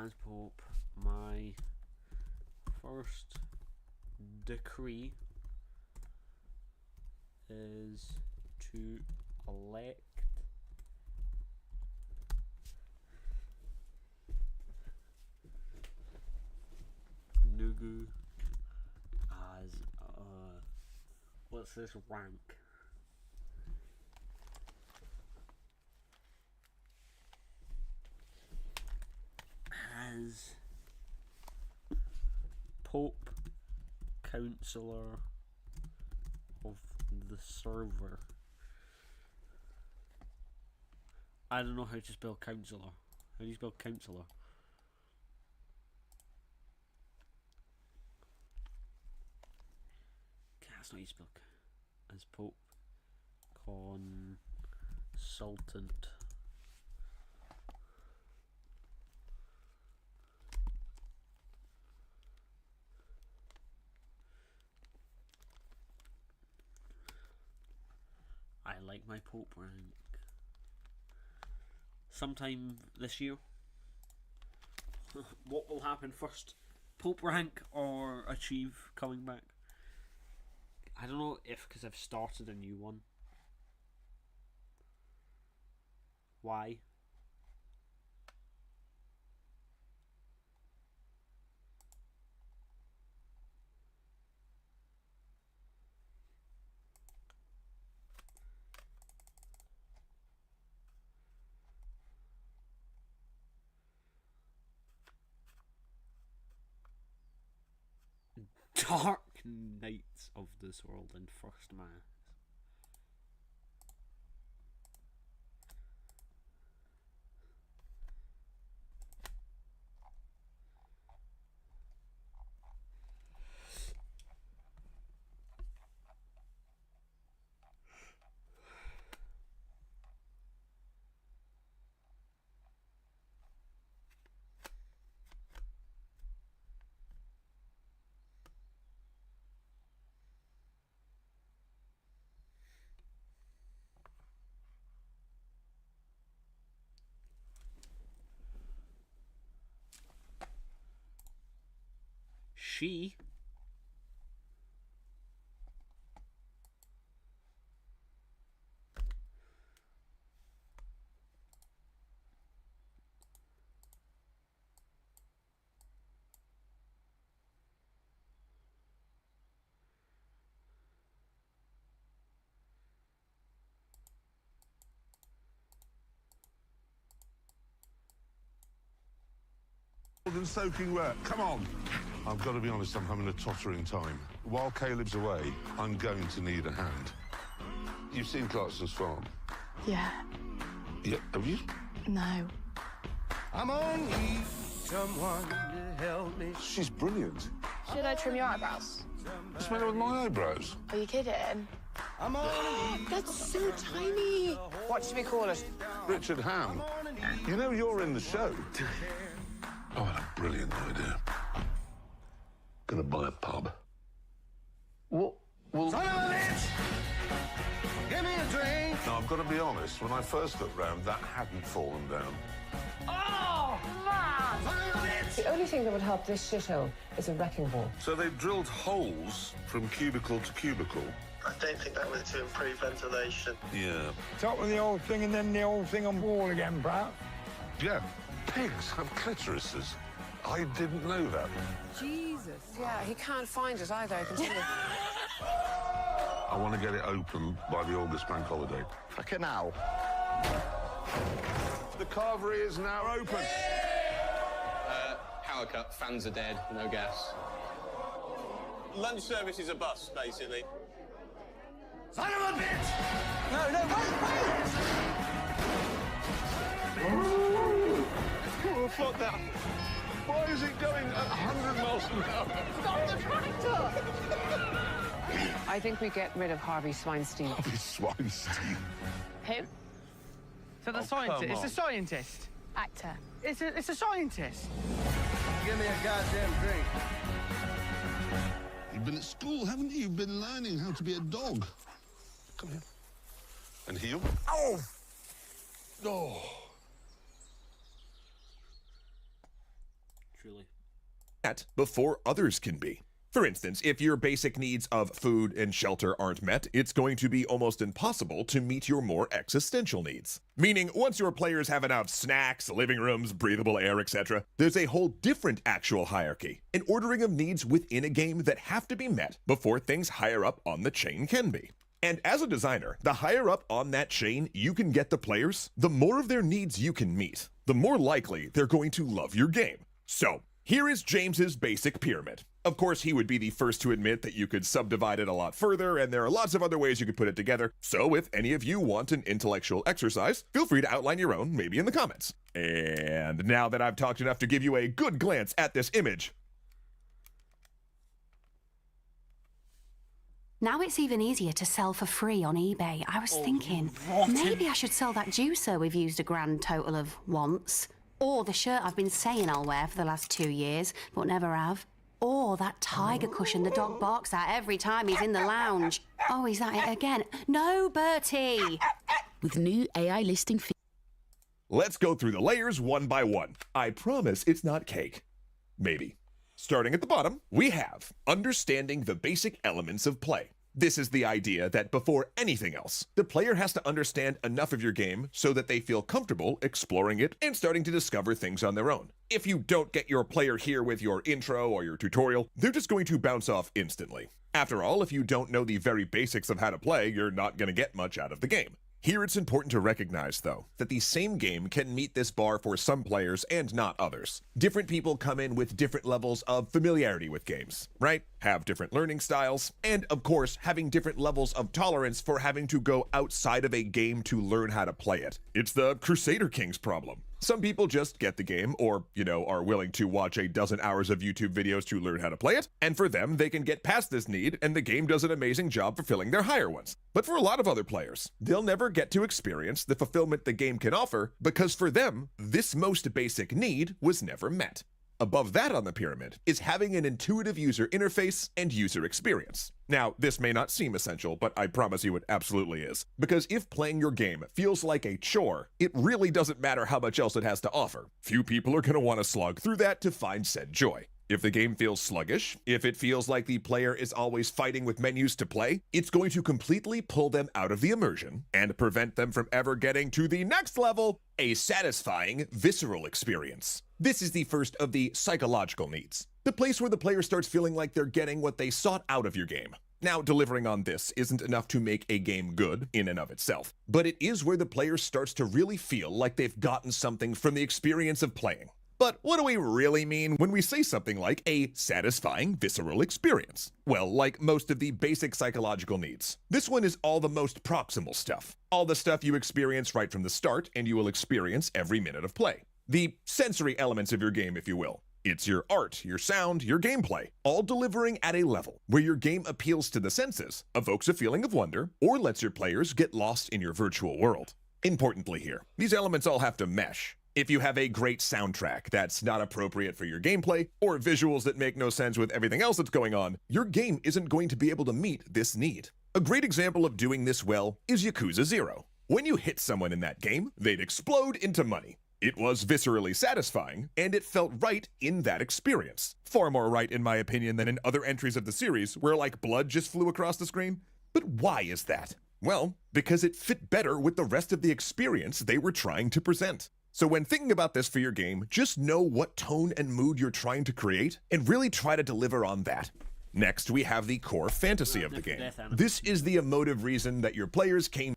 as Pope, my first decree is to elect Nugu as what's this rank? As Pope Counselor of the server. I don't know how to spell counselor. How do you spell counselor? That's not how you spell. As Pope Consultant. I like my Pope rank. Sometime this year. What will happen first? Pope rank or achieve coming back? I don't know if because I've started a new one. Why? Dark Knights of this world in first mass. She than soaking wet. Come on. I've got to be honest, I'm having a tottering time. While Caleb's away, I'm going to need a hand. You've seen Clarkson's farm? Yeah. Yeah, have you? No. I'm on need someone to help me. She's brilliant. Should I trim your eyebrows? What's the matter with my eyebrows? Are you kidding? I'm on need. That's so tiny. What should we call it? Richard Ham. You know you're in the show. Oh, I had a brilliant idea. Gonna buy a pub. What? Well... Son of a bitch! Give me a drink. Now, I've got to be honest, when I first looked round, that hadn't fallen down. Oh, man! Son of a bitch! The only thing that would help this shithole is a wrecking ball. So they drilled holes from cubicle to cubicle. I don't think that was to improve ventilation. Yeah. Top of the old thing and then the old thing on wall again, perhaps. Yeah. Pigs have clitorises. I didn't know that. Jesus. Yeah, he can't find it either, I can tell you. I want to get it open by the August bank holiday. Fucking hell. The carvery is now open. Power cut, fans are dead, no gas. Lunch service is a bust, basically. Son of a bitch! No, Oh, fuck that. Why is it going at 100 miles an hour? Stop the tractor! I think we get rid of Harvey Sweinstein. Sweinstein. Who? So the scientist. It's a scientist. Actor. It's a scientist. Give me a goddamn drink. You've been at school, haven't you? You've been learning how to be a dog. Come here. And heel. Oh! Oh. truly. Before others can be. For instance, if your basic needs of food and shelter aren't met, it's going to be almost impossible to meet your more existential needs. Meaning, once your players have enough snacks, living rooms, breathable air, etc., there's a whole different actual hierarchy, an ordering of needs within a game that have to be met before things higher up on the chain can be. And as a designer, the higher up on that chain you can get the players, the more of their needs you can meet, the more likely they're going to love your game. So, here is James's basic pyramid. Of course, he would be the first to admit that you could subdivide it a lot further, and there are lots of other ways you could put it together. So if any of you want an intellectual exercise, feel free to outline your own, maybe in the comments. And now that I've talked enough to give you a good glance at this image, now it's even easier to sell for free on eBay. I was thinking, maybe I should sell that juicer we've used a grand total of once. Or the shirt I've been saying I'll wear for the last 2 years, but never have. Or that tiger cushion the dog barks at every time he's in the lounge. Oh, is that it again? No, Bertie! With new AI listing let's go through the layers one by one. I promise it's not cake. Maybe. Starting at the bottom, we have understanding the basic elements of play. This is the idea that before anything else, the player has to understand enough of your game so that they feel comfortable exploring it and starting to discover things on their own. If you don't get your player here with your intro or your tutorial, they're just going to bounce off instantly. After all, if you don't know the very basics of how to play, you're not going to get much out of the game. Here it's important to recognize, though, that the same game can meet this bar for some players and not others. Different people come in with different levels of familiarity with games, right? Have different learning styles, and of course, having different levels of tolerance for having to go outside of a game to learn how to play it. It's the Crusader Kings problem. Some people just get the game or, are willing to watch a dozen hours of YouTube videos to learn how to play it, and for them, they can get past this need, and the game does an amazing job fulfilling their higher ones. But for a lot of other players, they'll never get to experience the fulfillment the game can offer because for them, this most basic need was never met. Above that on the pyramid is having an intuitive user interface and user experience. Now, this may not seem essential, but I promise you it absolutely is. Because if playing your game feels like a chore, it really doesn't matter how much else it has to offer. Few people are going to want to slog through that to find said joy. If the game feels sluggish, if it feels like the player is always fighting with menus to play, it's going to completely pull them out of the immersion and prevent them from ever getting to the next level, a satisfying, visceral experience. This is the first of the psychological needs, the place where the player starts feeling like they're getting what they sought out of your game. Now, delivering on this isn't enough to make a game good in and of itself, but it is where the player starts to really feel like they've gotten something from the experience of playing. But what do we really mean when we say something like a satisfying visceral experience? Well, like most of the basic psychological needs, this one is all the most proximal stuff. All the stuff you experience right from the start and you will experience every minute of play. The sensory elements of your game, if you will. It's your art, your sound, your gameplay, all delivering at a level where your game appeals to the senses, evokes a feeling of wonder, or lets your players get lost in your virtual world. Importantly here, these elements all have to mesh. If you have a great soundtrack that's not appropriate for your gameplay, or visuals that make no sense with everything else that's going on, your game isn't going to be able to meet this need. A great example of doing this well is Yakuza 0. When you hit someone in that game, they'd explode into money. It was viscerally satisfying, and it felt right in that experience. Far more right, in my opinion, than in other entries of the series, where like blood just flew across the screen. But why is that? Well, because it fit better with the rest of the experience they were trying to present. So when thinking about this for your game, just know what tone and mood you're trying to create, and really try to deliver on that. Next, we have the core fantasy of the game. This is the emotive reason that your players came.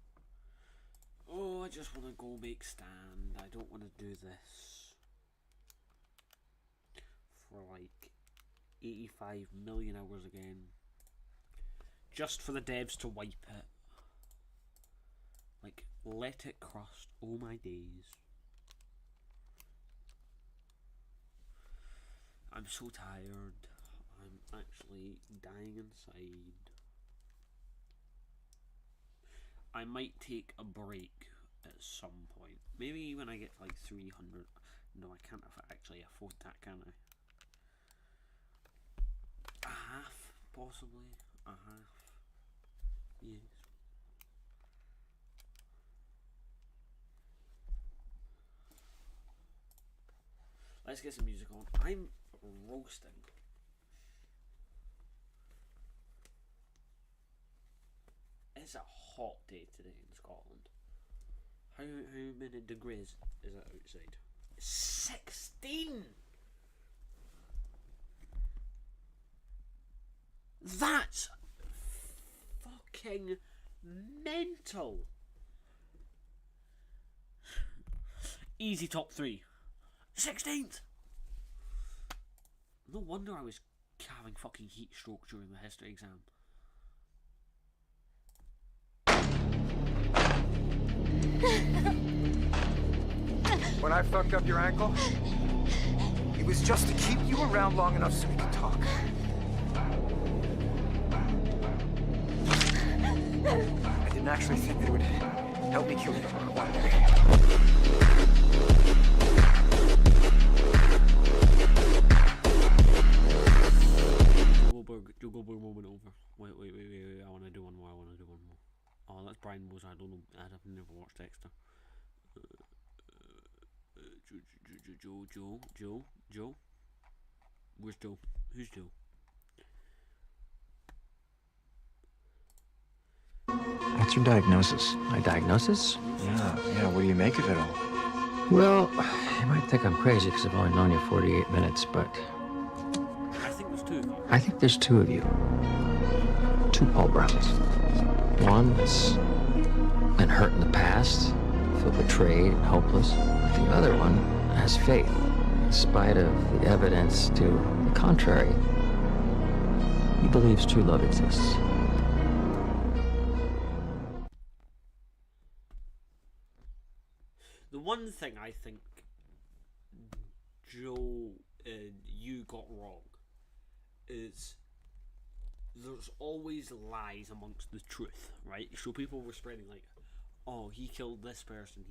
Oh, I just want to go make stand. I don't want to do this for like 85 million hours again. Just for the devs to wipe it. Like, let it crust. Oh my days. I'm so tired. I'm actually dying inside. I might take a break at some point. Maybe when I get to like 300. No, I can't actually afford that, can I? A half, possibly. A half. Yes. Let's get some music on. I'm roasting. It's a hot day today in Scotland. How many degrees is it outside? 16! That's fucking mental. Easy top 3. 16th! No wonder I was having fucking heat stroke during the history exam. When I fucked up your ankle, it was just to keep you around long enough so we could talk. I didn't actually think that it would help me kill you one day. Goldberg moment over. Wait. I want to do one more. Oh, that's Brian Mose. I don't know. I've never watched Dexter. Joe. Where's Joe? Who's Joe? What's your diagnosis? My diagnosis? Yeah, what do you make of it all? Well, you might think I'm crazy because I've only known you 48 minutes, but... I think there's 2 of you. I think there's 2 of you. 2 Paul Browns. One that's been hurt in the past, feel betrayed and hopeless. But the other one has faith, in spite of the evidence to the contrary. He believes true love exists. The one thing I think Joe and you got wrong is there's always lies amongst the truth, right? So people were spreading like, oh, he killed this person,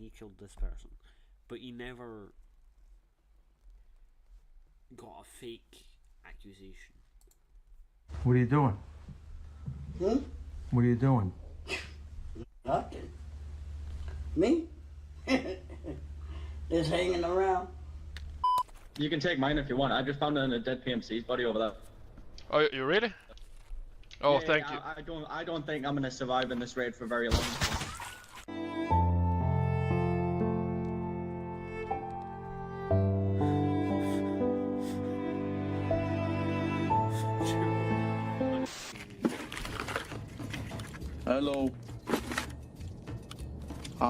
but he never got a fake accusation. What are you doing? What are you doing? Nothing. Me? Just hanging around. You can take mine if you want. I just found it in a dead PMC's body over there. Oh, you really? Oh, yeah, thank you. I don't think I'm gonna survive in this raid for very long. Hello.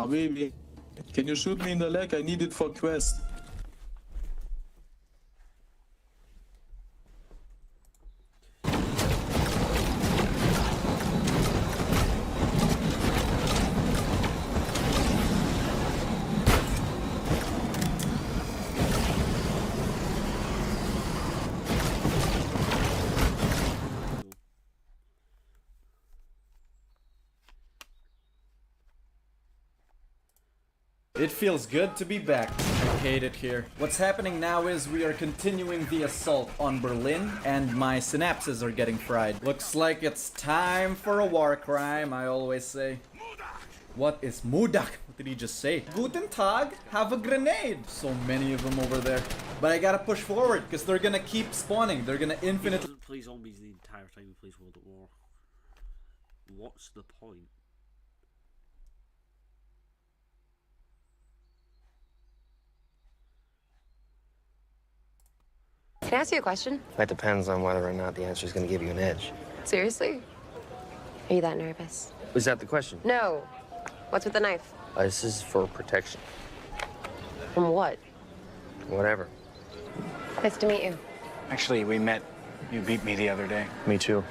Baby, can you shoot me in the leg? I need it for quest. It feels good to be back. I hate it here. What's happening now is we are continuing the assault on Berlin, and my synapses are getting fried. Looks like it's time for a war crime, I always say. What is Mudak? What did he just say? Guten Tag, have a grenade! So many of them over there. But I gotta push forward, because they're gonna keep spawning. They're gonna infinitely... He doesn't play zombies the entire time he plays World at War. What's the point? Can I ask you a question? That depends on whether or not the answer is going to give you an edge. Seriously? Are you that nervous? Was that the question? No. What's with the knife? This is for protection. From what? Whatever. Nice to meet you. Actually, we met. You beat me the other day. Me too.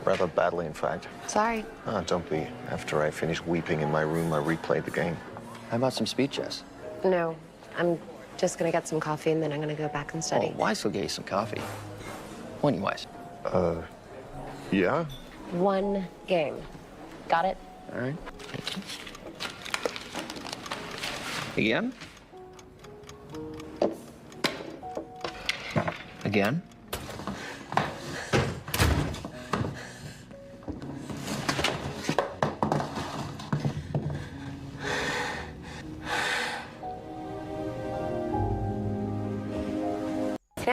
Rather badly, in fact. Sorry. Don't be. After I finish weeping in my room, I replayed the game. How about some speed chess? No. I'm just gonna get some coffee and then I'm gonna go back and study. Oh, Wise will get you some coffee. When you Wise? Yeah? One game. Got it? All right. Again? Again?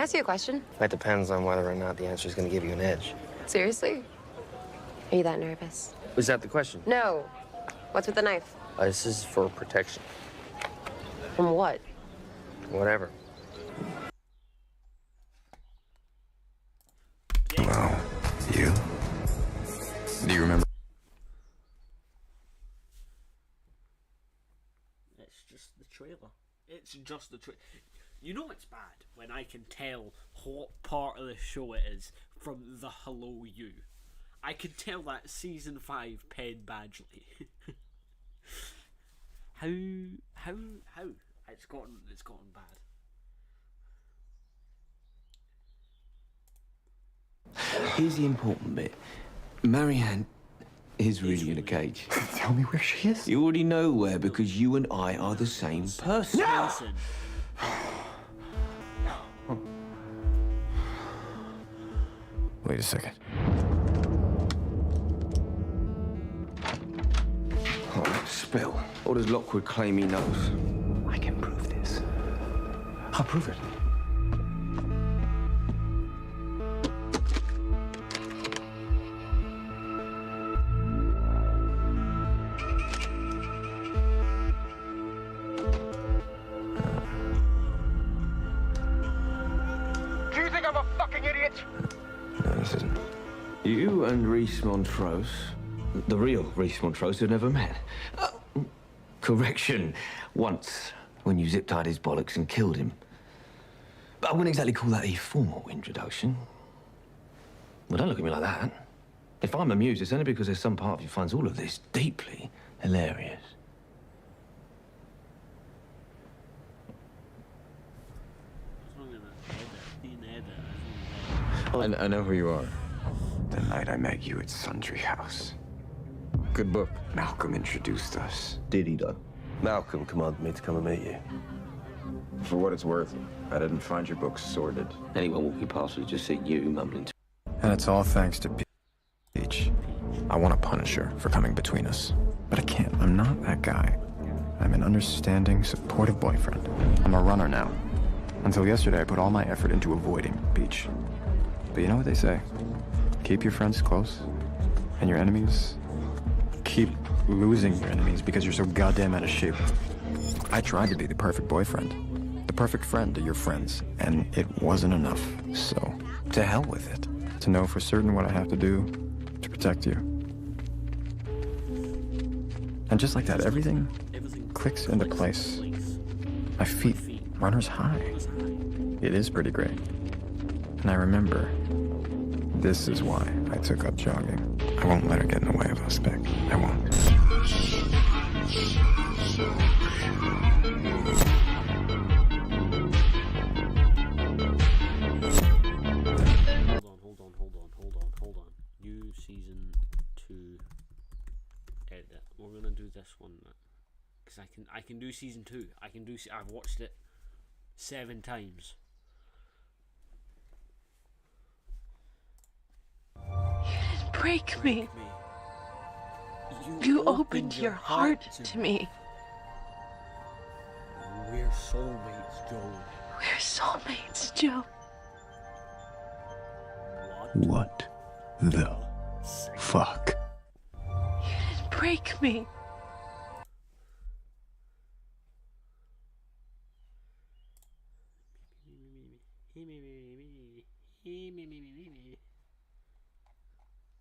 ask you a question? That depends on whether or not the answer is going to give you an edge. Seriously? Are you that nervous? Was that the question? No. What's with the knife? This is for protection. From what? Whatever. Well, you? Do you remember? It's just the trailer. It's just the trailer. You know it's bad when I can tell what part of the show it is from the Hello You. I could tell that season 5 Penn Badgley. How? It's gotten bad. Here's the important bit. Marianne is really in a cage. Tell me where she is. You already know where because you and I are the same person. No! Wait a second. Oh, spill. Or does Lockwood claim he knows? I can prove this. I'll prove it. Do you think I'm a fucking idiot? No, this isn't. You and Reese Montrose, the real Reese Montrose, have never met. Correction, once, when you zip-tied his bollocks and killed him. But I wouldn't exactly call that a formal introduction. Well, don't look at me like that. If I'm amused, it's only because there's some part of you finds all of this deeply hilarious. I know who you are. The night I met you at Sundry House. Good book. Malcolm introduced us. Did he, though? Malcolm commanded me to come and meet you. For what it's worth, I didn't find your book sordid. Anyone walking past would just see you mumbling to... And it's all thanks to Peach. I want to punish her for coming between us. But I can't. I'm not that guy. I'm an understanding, supportive boyfriend. I'm a runner now. Until yesterday, I put all my effort into avoiding Peach. But you know what they say? Keep your friends close, and your enemies... keep losing your enemies because you're so goddamn out of shape. I tried to be the perfect boyfriend, the perfect friend to your friends, and it wasn't enough. So, to hell with it. To know for certain what I have to do to protect you. And just like that, everything clicks into place. My feet, runner's high. It is pretty great. And I remember, this is why I took up jogging. I won't let her get in the way of us, Beck. I won't. Hold on. New season 2 edit. We're gonna do this one because I can do season 2. I've watched it 7 times. You didn't break me. You opened your heart to me. We're soulmates, Joe. We're soulmates, Joe. What the fuck? You didn't break me.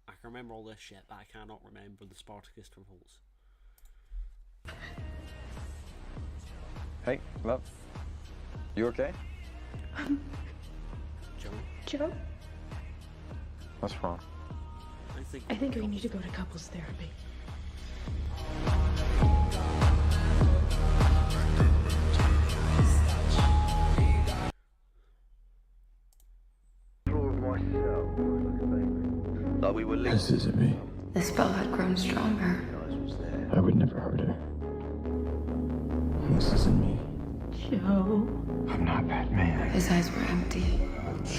I can remember all this shit, but I cannot remember the Spartacus revolts. Hey, love. You okay? Joe? What's wrong? I think we need to go to couples therapy. Like we were This isn't me. The spell had grown stronger. I would never hurt her. This isn't me. Joe? I'm not that man. His eyes were empty,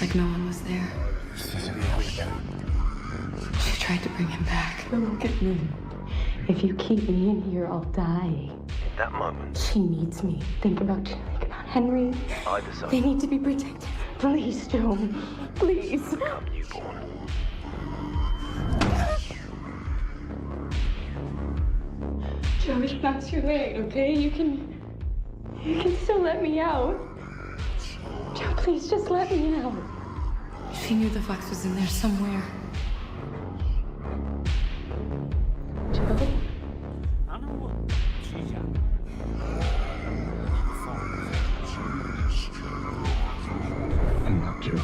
like no one was there. This isn't me. She tried to bring him back. Look at me. If you keep me in here, I'll die. In that moment, She needs me. Think about Henry. I decided They need to be protected. Please, Joe. Please. Joe, it's not too late, okay? You can still let me out. Joe, please just let me out. She knew the fox was in there somewhere. Joe? I don't know what she's at. I'm not Joe.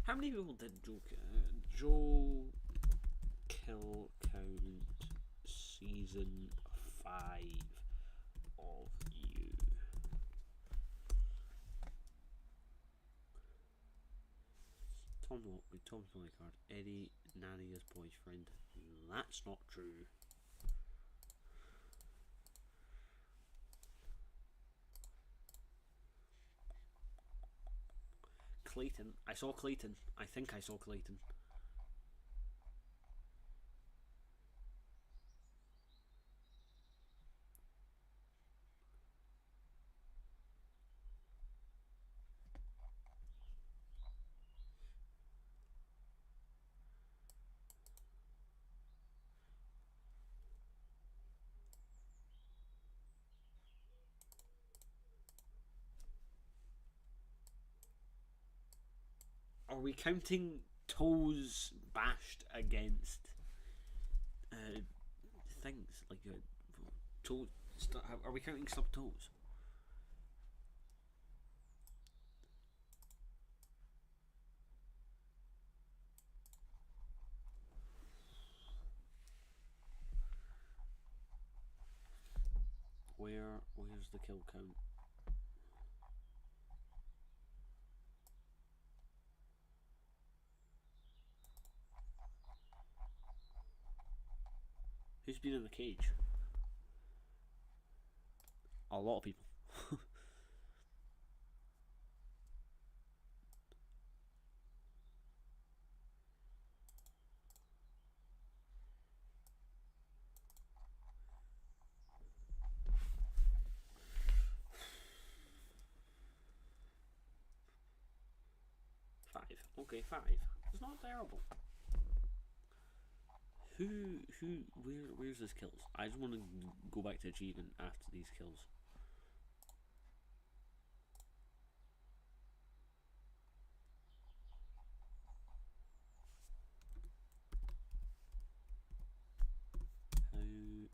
How many people did Joe kill count season 5 of You? Tom Lockwood, Tom's bodyguard, Eddie, Nadia's boyfriend. That's not true. Clayton. I saw Clayton. I think I saw Clayton. Are we counting toes bashed against things like toes? Are we counting stub toes? Where's the kill count? Who's been in the cage? A lot of people. Okay, 5. It's not terrible. Where's his kills? I just want to go back to achievement after these kills. How many?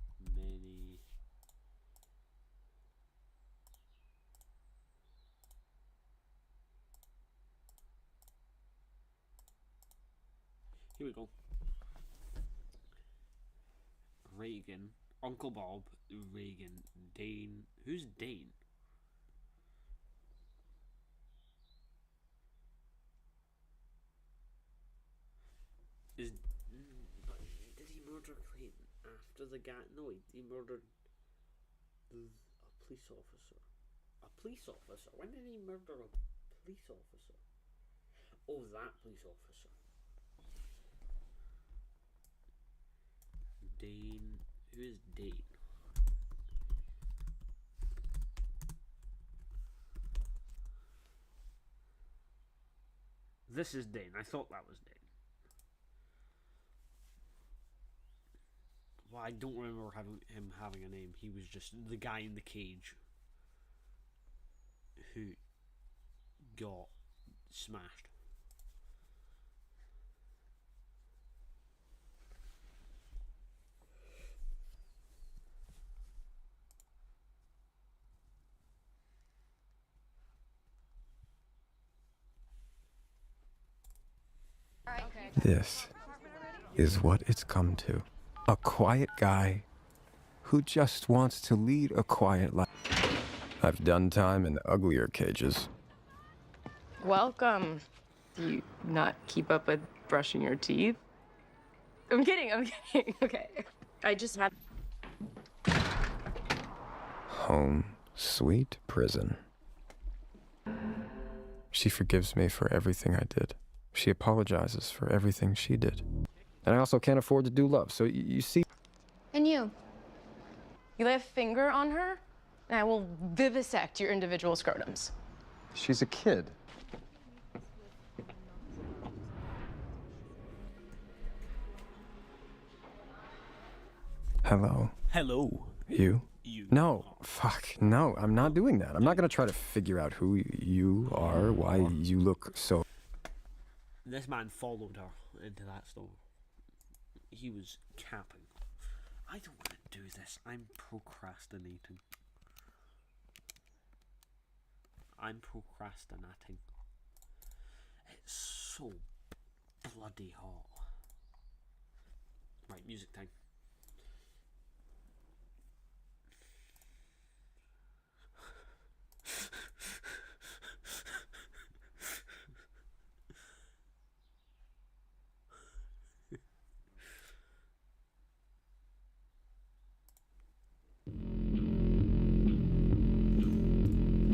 Here we go. Reagan, Uncle Bob, Reagan, Dane. Who's Dane? Did he murder Clayton after the guy? No, he murdered a police officer. A police officer? When did he murder a police officer? Oh, that police officer. Dane. Who is Dane? This is Dane. I thought that was Dane. Well, I don't remember him having a name. He was just the guy in the cage who got smashed. This is what it's come to. A quiet guy who just wants to lead a quiet life. I've done time in uglier cages. Welcome. Do you not keep up with brushing your teeth? I'm kidding, Okay. I just had... Home, sweet prison. She forgives me for everything I did. She apologizes for everything she did. And I also can't afford to do love, so you see... And you? You lay a finger on her, and I will vivisect your individual scrotums. She's a kid. Hello. Hello. You? You. No, fuck, no, I'm not doing that. I'm not gonna try to figure out who you are, why you look so... This man followed her into that store. He was capping. I don't want to do this. I'm procrastinating. It's so bloody hot. Right, music time.